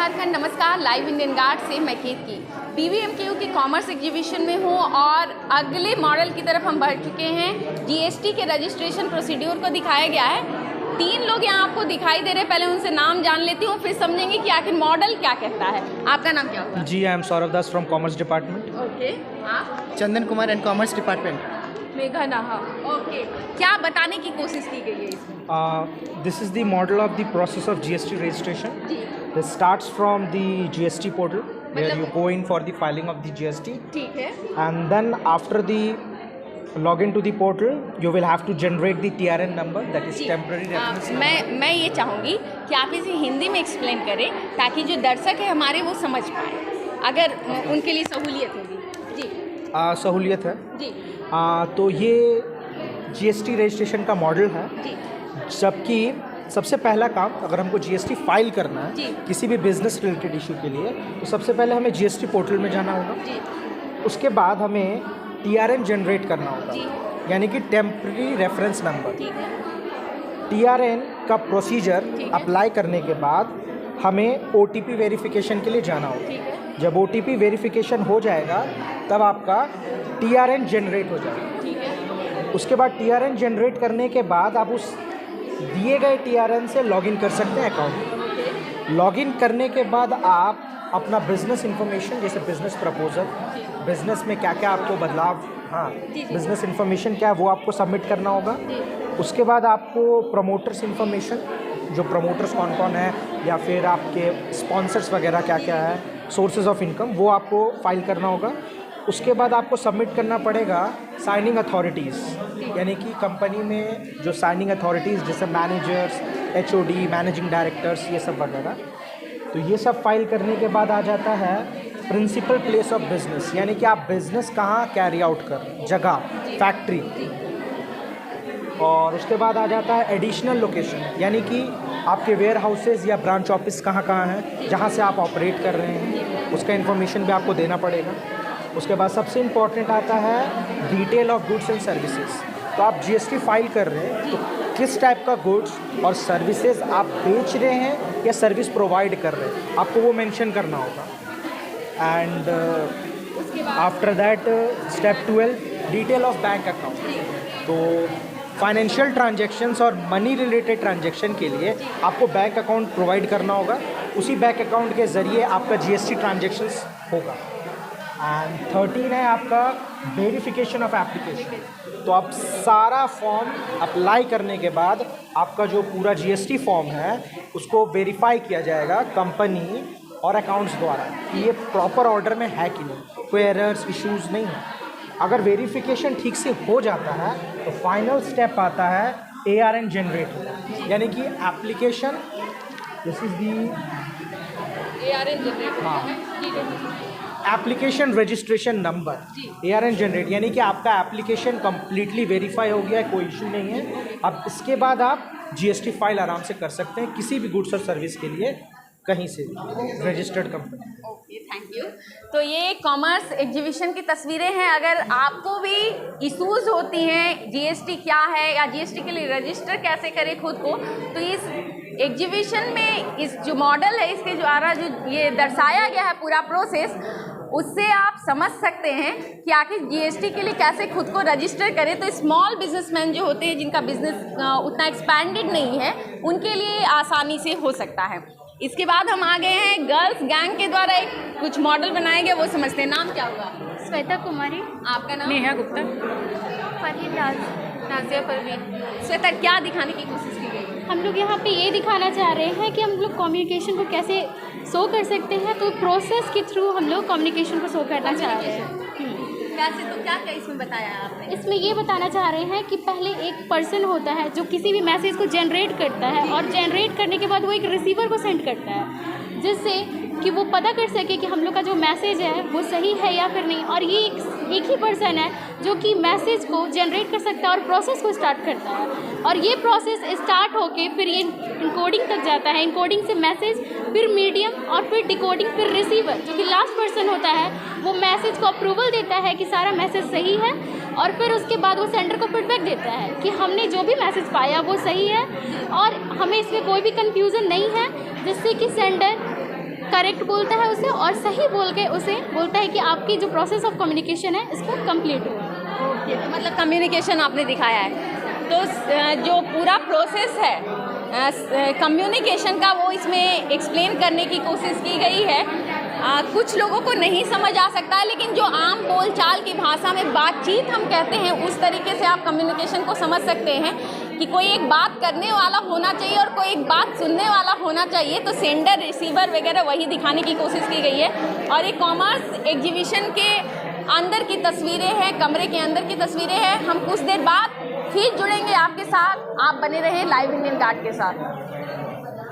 झारखंड, नमस्कार। Live Indian guard से मैं केतकी BBMKU के कॉमर्स एग्जीबिशन में हूँ और अगले मॉडल की तरफ हम बढ़ चुके हैं। GST के रजिस्ट्रेशन प्रोसीड्योर को दिखाया गया है। 3 लोग यहाँ आपको दिखाई दे रहे हैं। पहले उनसे नाम जान लेती हूँ, फिर समझेंगे कि आखिर मॉडल क्या कहता है। आपका नाम क्या होगा? जी, I am Saurabh Das from commerce department. Okay, आप? Chandan Kumar and commerce department. Megha Naha. Okay, क्या बताने की कोशिश की गई है इसमें? This is the model of the process of GST registration. Ji, This starts from the GST portal where you go in for the filing of the GST, ठीक है। and then after the login to the portal you will have to generate the TRN number, that is ji, temporary reference number. मैं ये चाहूँगी कि आप इसे हिंदी में explain करें ताकि जो दर्शक है हमारे वो समझ पाए, अगर उनके लिए सहूलियत होगी। जी सहूलियत है। जी तो ये GST रजिस्ट्रेशन का मॉडल है, जी जबकि सबसे पहला काम अगर हमको GST फाइल करना जी। है किसी भी बिजनेस रिलेटेड इशू के लिए, तो सबसे पहले हमें GST पोर्टल में जाना होगा। जी उसके बाद हमें TRN जनरेट करना होगा, जी, यानी कि टेम्प्रेरी रेफरेंस नंबर। ठीक है। TRN का प्रोसीजर ठीक है। अप्लाई करने के बाद हमें OTP वेरिफिकेशन के लिए जाना होगा। ठीक है, जब OTP वेरिफिकेशन हो जाएगा तब आपका TRN जनरेट हो जाएगा। ठीक है। उसके बाद TRN जनरेट करने के बाद आप उस दिए गए TRN से लॉगिन कर सकते हैं अकाउंट। ओके, लॉगिन करने के बाद आप अपना बिजनेस इंफॉर्मेशन, जैसे बिजनेस प्रपोजल, बिजनेस में क्या क्या आपको बदलाव, हाँ जी, जी। बिजनेस इंफॉर्मेशन क्या है वो आपको सबमिट करना होगा। जी उसके बाद आपको प्रमोटर्स इंफॉर्मेशन, जो प्रमोटर्स कौन कौन है या फिर आपके स्पॉन्सर्स वगैरह क्या क्या है, सोर्सेज ऑफ इनकम, वो आपको फाइल करना होगा। उसके बाद आपको सबमिट करना पड़ेगा साइनिंग अथॉरिटीज़, यानी कि कंपनी में जो साइनिंग अथॉरिटीज़ जैसे मैनेजर्स, HOD, मैनेजिंग डायरेक्टर्स, ये सब वगैरह। तो ये सब फाइल करने के बाद आ जाता है प्रिंसिपल प्लेस ऑफ बिजनेस, यानी कि आप बिजनेस कहाँ कैरी आउट कर रहे हैं, जगह, फैक्ट्री। और उसके बाद आ जाता है एडिशनल लोकेशन, यानी कि आपके वेयर हाउसेज या ब्रांच ऑफिस कहाँ कहाँ हैं, जहाँ से आप ऑपरेट कर रहे हैं, उसका इन्फॉर्मेशन भी आपको देना पड़ेगा। उसके बाद सबसे इम्पॉर्टेंट आता है detail of goods and services. तो आप GST फाइल कर रहे हैं तो किस टाइप का गुड्स और सर्विसेज आप बेच रहे हैं या सर्विस प्रोवाइड कर रहे हैं, आपको वो मेंशन करना होगा। And after that step 12, detail of bank account. तो फाइनेंशियल ट्रांजैक्शंस और मनी रिलेटेड ट्रांजैक्शन के लिए आपको बैंक अकाउंट प्रोवाइड करना होगा। उसी बैंक अकाउंट के ज़रिए आपका GST ट्रांजैक्शंस होगा। एंड 13 है आपका वेरिफिकेशन ऑफ एप्लीकेशन। तो आप सारा फॉर्म अप्लाई करने के बाद आपका जो पूरा GST फॉर्म है उसको वेरीफाई किया जाएगा कंपनी और अकाउंट्स द्वारा कि ये प्रॉपर ऑर्डर में है कि नहीं, कोई एरर्स, इश्यूज़ नहीं है। अगर वेरिफिकेशन ठीक से हो जाता है तो फाइनल स्टेप आता है ARN जनरेट होगा, यानी कि application, this is the ARN generate होता है। ठीक है, application registration number, ARN generate, यानी कि आपका एप्लीकेशन कम्प्लीटली वेरीफाई हो गया है, कोई इशू नहीं है। अब इसके बाद आप GST फाइल आराम से कर सकते हैं किसी भी गुड्स और सर्विस के लिए, कहीं से भी, registered company. Okay, thank you. तो ये कॉमर्स एग्जीबिशन की तस्वीरें हैं। अगर आपको भी इश्यूज होती हैं GST क्या है या GST के लिए रजिस्टर कैसे करें खुद को, तो इस एग्जीबिशन में इस जो मॉडल है इसके द्वारा जो ये दर्शाया गया है पूरा प्रोसेस, उससे आप समझ सकते हैं कि आखिर GST के लिए कैसे खुद को रजिस्टर करें। तो स्मॉल बिजनेसमैन जो होते हैं जिनका बिजनेस उतना एक्सपैंडेड नहीं है, उनके लिए आसानी से हो सकता है। इसके बाद हम आ गए हैं गर्ल्स गैंग के द्वारा एक कुछ मॉडल बनाए गए, वो समझते हैं। नाम क्या हुआ? श्वेता कुमारी। आपका नाम? नेहा गुप्ता। फरहीन राज। नाजिया परवीन। श्वेता, क्या दिखाने की कोशिश की गई? हम लोग यहाँ पे ये दिखाना चाह रहे हैं कि हम लोग कम्युनिकेशन को कैसे शो कर सकते हैं, तो प्रोसेस के थ्रू हम लोग कम्युनिकेशन को शो करना चाह रहे हैं। कैसे? तो क्या क्या इसमें बताया है आपने? इसमें ये बताना चाह रहे हैं कि पहले एक पर्सन होता है जो किसी भी मैसेज को जनरेट करता है, और जनरेट करने के बाद वो एक रिसीवर को सेंड करता है, जिससे कि वो पता कर सके कि हम लोग का जो मैसेज है वो सही है या फिर नहीं। और ये एक ही पर्सन है जो कि मैसेज को जनरेट कर सकता है और प्रोसेस को स्टार्ट करता है, और ये प्रोसेस स्टार्ट होके फिर ये इनकोडिंग तक जाता है। इनकोडिंग से मैसेज, फिर मीडियम, और फिर डिकोडिंग, फिर रिसीवर जो कि लास्ट पर्सन होता है, वो मैसेज को अप्रूवल देता है कि सारा मैसेज सही है, और फिर उसके बाद वो सेंडर को फीडबैक देता है कि हमने जो भी मैसेज पाया वो सही है और हमें इसमें कोई भी कन्फ्यूज़न नहीं है, जिससे कि सेंडर करेक्ट बोलता है उसे और सही बोल के उसे बोलता है कि आपकी जो प्रोसेस ऑफ कम्युनिकेशन है इसको कंप्लीट हो। ओके, तो मतलब कम्युनिकेशन आपने दिखाया है। तो जो पूरा प्रोसेस है कम्युनिकेशन का वो इसमें एक्सप्लेन करने की कोशिश की गई है। कुछ लोगों को नहीं समझ आ सकता है, लेकिन जो आम बोलचाल की भाषा में बातचीत हम कहते हैं उस तरीके से आप कम्युनिकेशन को समझ सकते हैं कि कोई एक बात करने वाला होना चाहिए और कोई एक बात सुनने वाला होना चाहिए। तो सेंडर रिसीवर वगैरह वही दिखाने की कोशिश की गई है। और ये कॉमर्स एग्जीबिशन के अंदर की तस्वीरें हैं, कमरे के अंदर की तस्वीरें हैं। हम कुछ देर बाद फिर जुड़ेंगे आपके साथ। आप बने रहे लाइव इंडियन गार्ड के साथ।